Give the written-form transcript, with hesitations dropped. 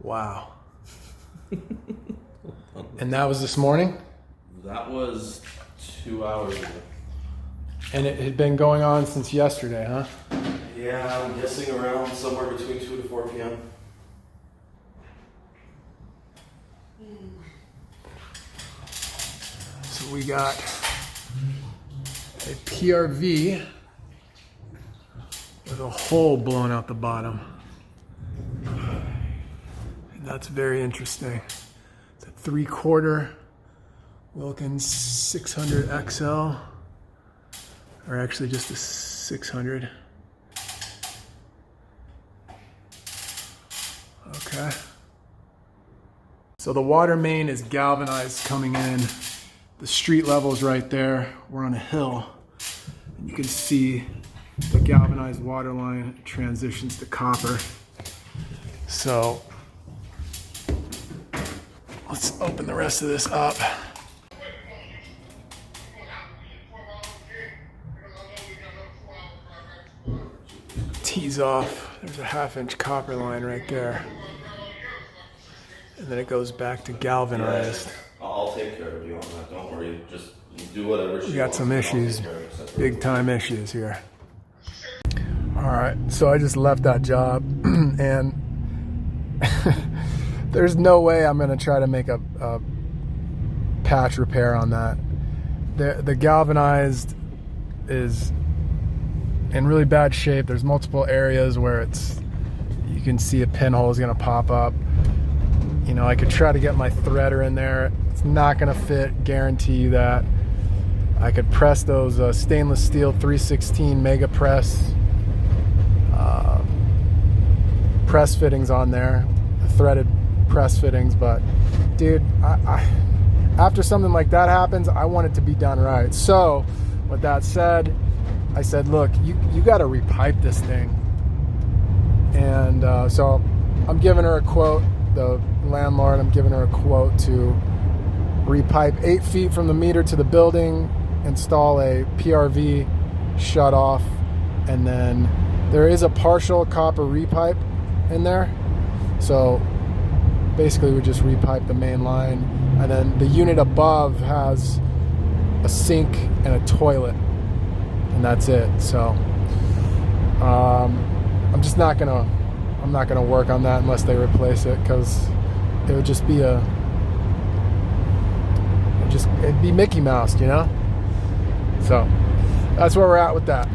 Wow. And that was this morning? That was 2 hours ago. And it had been going on since yesterday, huh? Yeah, I'm guessing around somewhere between 2 to 4 p.m. So we got a PRV with a hole blown out the bottom. And that's very interesting. It's a 3/4 Wilkins 600 XL, or actually just a 600. Okay. So the water main is galvanized coming in. The street level is right there. We're on a hill. And you can see the galvanized water line transitions to copper. So let's open the rest of this up. Tees off. There's a 1/2-inch copper line right there. And then it goes back to galvanized. Yeah, I'll take care of you on that. Don't worry. Just do whatever she We got wants, some and I'll issues, take care of it. big time issues here. All right, so I just left that job and there's no way I'm gonna try to make a patch repair on that. The galvanized is in really bad shape. There's multiple areas where you can see a pinhole is gonna pop up. You know, I could try to get my threader in there. It's not gonna fit, guarantee you that. I could press those stainless steel 316 mega press fittings on there, the threaded press fittings, but dude, after something like that happens, I want it to be done right. So with that said, I said, look, you got to repipe this thing. And so I'm giving her a quote, the landlord, I'm giving her a quote to repipe 8 feet from the meter to the building, install a PRV shut off, and then there is a partial copper repipe in there. So basically we just repipe the main line, and then the unit above has a sink and a toilet, and that's it. So I'm not gonna work on that unless they replace it, because it would just be it'd be Mickey Mouse, you know? So that's where we're at with that.